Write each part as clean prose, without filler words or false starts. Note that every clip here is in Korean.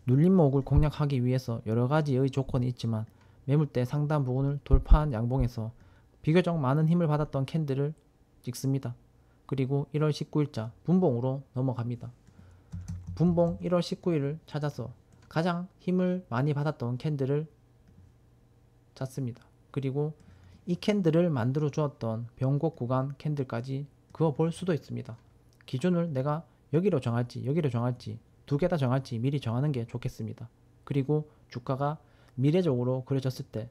눌림목을 공략하기 위해서 여러가지의 조건이 있지만 매물대 상단 부분을 돌파한 양봉에서 비교적 많은 힘을 받았던 캔들을 찍습니다. 그리고 1월 19일자 분봉으로 넘어갑니다. 분봉 1월 19일을 찾아서 가장 힘을 많이 받았던 캔들을 찾습니다. 그리고 이 캔들을 만들어 주었던 변곡 구간 캔들까지 그어 볼 수도 있습니다. 기준을 내가 여기로 정할지 여기로 정할지 두 개 다 정할지 미리 정하는 게 좋겠습니다. 그리고 주가가 미래적으로 그려졌을 때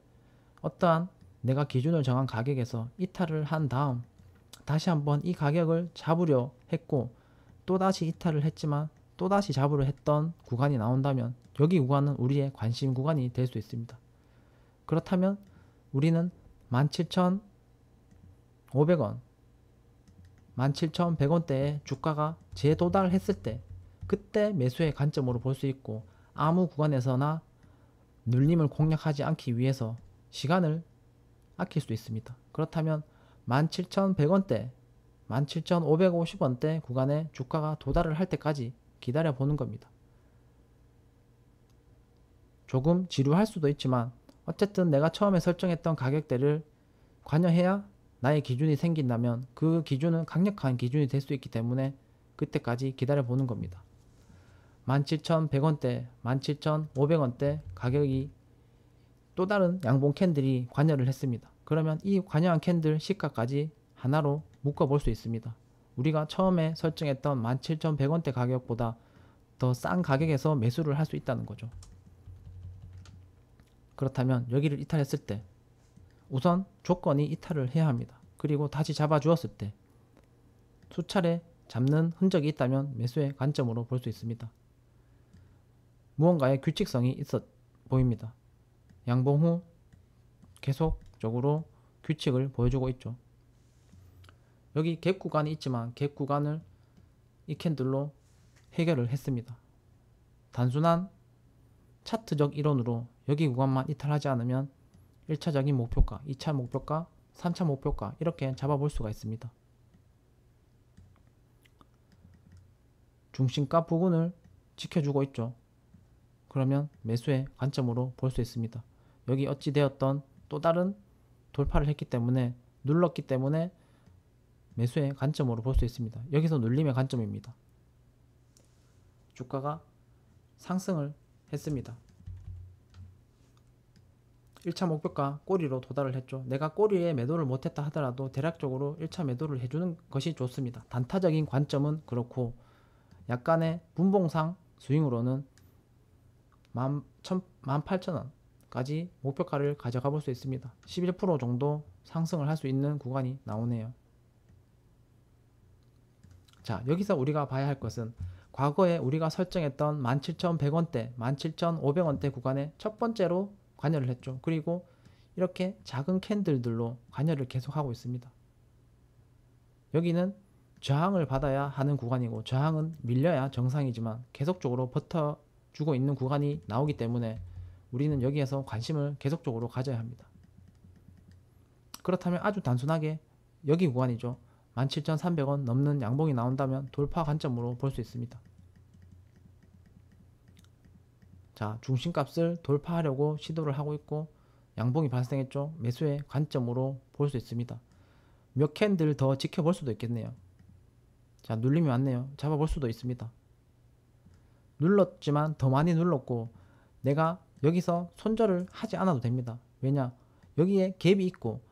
어떠한 내가 기준을 정한 가격에서 이탈을 한 다음 다시 한번 이 가격을 잡으려 했고 또다시 이탈을 했지만 또다시 잡으려 했던 구간이 나온다면 여기 구간은 우리의 관심 구간이 될 수 있습니다. 그렇다면 우리는 17,500원 17,100원대에 주가가 재도달했을 때 그때 매수의 관점으로 볼 수 있고 아무 구간에서나 눌림을 공략하지 않기 위해서 시간을 아낄 수 있습니다. 그렇다면 17,100원대 17,550원대 구간에 주가가 도달을 할 때까지 기다려 보는 겁니다. 조금 지루할 수도 있지만 어쨌든 내가 처음에 설정했던 가격대를 관여해야 나의 기준이 생긴다면 그 기준은 강력한 기준이 될 수 있기 때문에 그때까지 기다려 보는 겁니다. 17,100원대, 17,500원대 가격이 또 다른 양봉 캔들이 관여를 했습니다. 그러면 이 관여한 캔들 시가까지 하나로 묶어 볼 수 있습니다. 우리가 처음에 설정했던 17,100원대 가격보다 더 싼 가격에서 매수를 할 수 있다는 거죠. 그렇다면 여기를 이탈했을 때 우선 조건이 이탈을 해야 합니다. 그리고 다시 잡아 주었을 때 수차례 잡는 흔적이 있다면 매수의 관점으로 볼 수 있습니다. 무언가의 규칙성이 있어 보입니다. 양봉 후 계속적으로 규칙을 보여주고 있죠. 여기 갭 구간이 있지만 갭 구간을 이 캔들로 해결을 했습니다. 단순한 차트적 이론으로 여기 구간만 이탈하지 않으면 1차적인 목표가, 2차 목표가, 3차 목표가 이렇게 잡아볼 수가 있습니다. 중심가 부근을 지켜주고 있죠. 그러면 매수의 관점으로 볼 수 있습니다. 여기 어찌되었던 또 다른 돌파를 했기 때문에 눌렀기 때문에 매수의 관점으로 볼 수 있습니다. 여기서 눌림의 관점입니다. 주가가 상승을 했습니다. 1차 목표가 꼬리로 도달을 했죠. 내가 꼬리에 매도를 못했다 하더라도 대략적으로 1차 매도를 해주는 것이 좋습니다. 단타적인 관점은 그렇고 약간의 분봉상 스윙으로는 18,000원까지 목표가를 가져가 볼 수 있습니다. 11% 정도 상승을 할 수 있는 구간이 나오네요. 자, 여기서 우리가 봐야 할 것은 과거에 우리가 설정했던 17,100원대, 17,500원대 구간에 첫 번째로 관여를 했죠. 그리고 이렇게 작은 캔들들로 관여를 계속하고 있습니다. 여기는 저항을 받아야 하는 구간이고 저항은 밀려야 정상이지만 계속적으로 버텨주고 있는 구간이 나오기 때문에 우리는 여기에서 관심을 계속적으로 가져야 합니다. 그렇다면 아주 단순하게 여기 구간이죠. 17,300원 넘는 양봉이 나온다면 돌파 관점으로 볼 수 있습니다. 자, 중심값을 돌파하려고 시도를 하고 있고 양봉이 발생했죠. 매수의 관점으로 볼 수 있습니다. 몇 캔들 더 지켜볼 수도 있겠네요. 자, 눌림이 왔네요. 잡아볼 수도 있습니다. 눌렀지만 더 많이 눌렀고 내가 여기서 손절을 하지 않아도 됩니다. 왜냐? 여기에 갭이 있고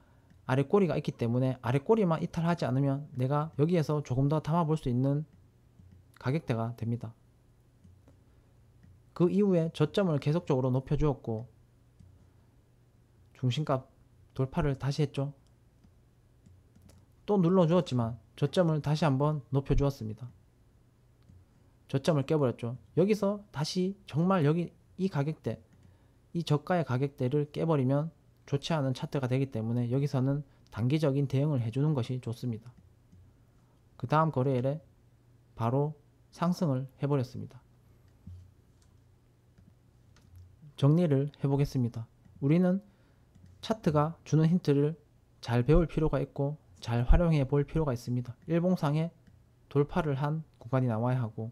아래 꼬리가 있기 때문에 아래 꼬리만 이탈하지 않으면 내가 여기에서 조금 더 담아볼 수 있는 가격대가 됩니다. 그 이후에 저점을 계속적으로 높여주었고 중심값 돌파를 다시 했죠. 또 눌러주었지만 저점을 다시 한번 높여주었습니다. 저점을 깨버렸죠. 여기서 다시 정말 여기 이 가격대, 이 저가의 가격대를 깨버리면 좋지 않은 차트가 되기 때문에 여기서는 단기적인 대응을 해주는 것이 좋습니다. 그 다음 거래일에 바로 상승을 해버렸습니다. 정리를 해보겠습니다. 우리는 차트가 주는 힌트를 잘 배울 필요가 있고 잘 활용해 볼 필요가 있습니다. 일봉상에 돌파를 한 구간이 나와야 하고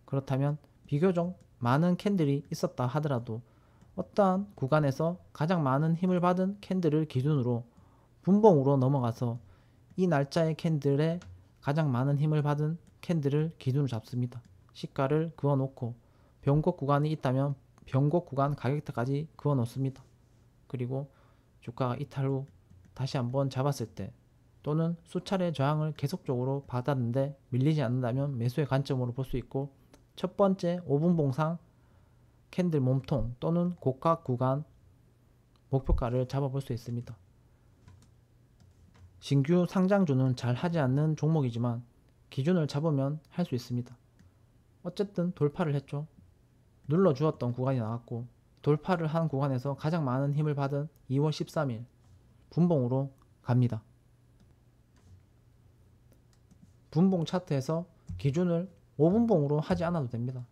그렇다면 비교적 많은 캔들이 있었다 하더라도 어떠한 구간에서 가장 많은 힘을 받은 캔들을 기준으로 분봉으로 넘어가서 이 날짜의 캔들에 가장 많은 힘을 받은 캔들을 기준으로 잡습니다. 시가를 그어 놓고 변곡 구간이 있다면 변곡 구간 가격대까지 그어 놓습니다. 그리고 주가가 이탈 후 다시 한번 잡았을 때 또는 수차례 저항을 계속적으로 받았는데 밀리지 않는다면 매수의 관점으로 볼 수 있고, 첫 번째 5분 봉상 캔들 몸통 또는 고가 구간 목표가를 잡아볼 수 있습니다. 신규 상장주는 잘 하지 않는 종목이지만 기준을 잡으면 할 수 있습니다. 어쨌든 돌파를 했죠. 눌러주었던 구간이 나왔고 돌파를 한 구간에서 가장 많은 힘을 받은 2월 13일 분봉으로 갑니다. 분봉 차트에서 기준을 5분봉으로 하지 않아도 됩니다.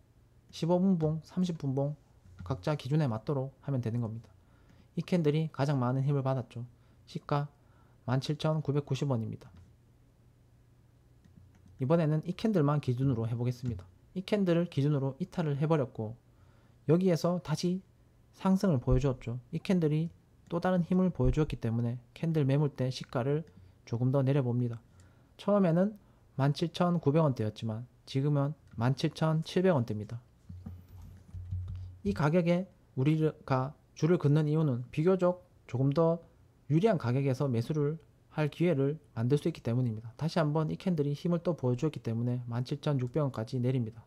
15분봉, 30분봉 각자 기준에 맞도록 하면 되는 겁니다. 이 캔들이 가장 많은 힘을 받았죠. 시가 17,990원입니다. 이번에는 이 캔들만 기준으로 해보겠습니다. 이 캔들을 기준으로 이탈을 해버렸고 여기에서 다시 상승을 보여주었죠. 이 캔들이 또 다른 힘을 보여주었기 때문에 캔들 매물대 시가를 조금 더 내려봅니다. 처음에는 17,900원대였지만 지금은 17,700원대입니다. 이 가격에 우리가 줄을 긋는 이유는 비교적 조금 더 유리한 가격에서 매수를 할 기회를 만들 수 있기 때문입니다. 다시 한번 이 캔들이 힘을 또 보여주었기 때문에 17,600원까지 내립니다.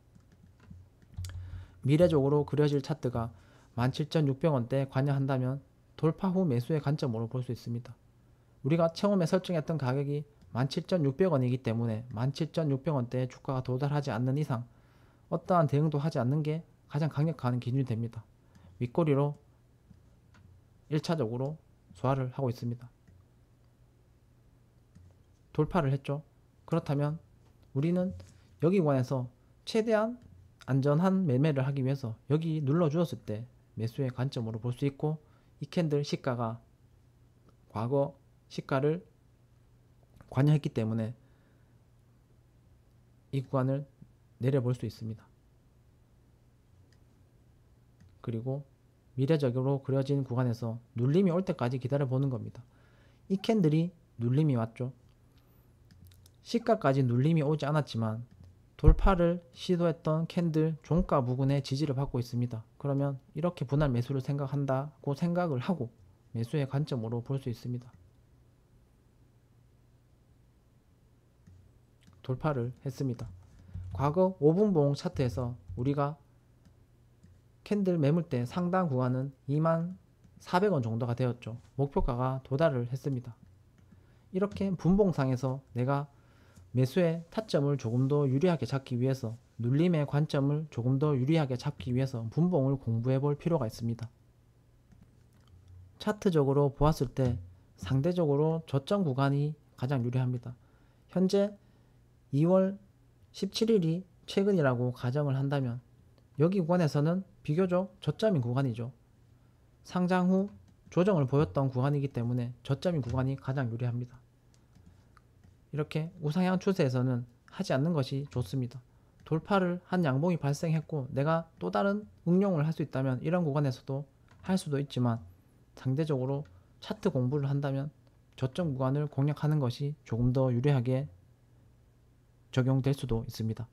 미래적으로 그려질 차트가 17,600원대에 관여한다면 돌파 후 매수의 관점으로 볼 수 있습니다. 우리가 처음에 설정했던 가격이 17,600원이기 때문에 17,600원대에 주가가 도달하지 않는 이상 어떠한 대응도 하지 않는 게 가장 강력한 기준이 됩니다. 윗꼬리로 1차적으로 소화를 하고 있습니다. 돌파를 했죠. 그렇다면 우리는 여기 구간에서 최대한 안전한 매매를 하기 위해서 여기 눌러주었을 때 매수의 관점으로 볼 수 있고, 이 캔들 시가가 과거 시가를 관여했기 때문에 이 구간을 내려볼 수 있습니다. 그리고 미래적으로 그려진 구간에서 눌림이 올 때까지 기다려 보는 겁니다. 이 캔들이 눌림이 왔죠. 시가까지 눌림이 오지 않았지만 돌파를 시도했던 캔들 종가 부근에 지지를 받고 있습니다. 그러면 이렇게 분할 매수를 생각한다고 생각을 하고 매수의 관점으로 볼 수 있습니다. 돌파를 했습니다. 과거 5분봉 차트에서 우리가 캔들 매물대 상단 구간은 24,000원 정도가 되었죠. 목표가가 도달을 했습니다. 이렇게 분봉상에서 내가 매수의 타점을 조금 더 유리하게 잡기 위해서, 눌림의 관점을 조금 더 유리하게 잡기 위해서 분봉을 공부해 볼 필요가 있습니다. 차트적으로 보았을 때 상대적으로 저점 구간이 가장 유리합니다. 현재 2월 17일이 최근이라고 가정을 한다면 여기 구간에서는 비교적 저점인 구간이죠. 상장 후 조정을 보였던 구간이기 때문에 저점인 구간이 가장 유리합니다. 이렇게 우상향 추세에서는 하지 않는 것이 좋습니다. 돌파를 한 양봉이 발생했고 내가 또 다른 응용을 할 수 있다면 이런 구간에서도 할 수도 있지만, 상대적으로 차트 공부를 한다면 저점 구간을 공략하는 것이 조금 더 유리하게 적용될 수도 있습니다.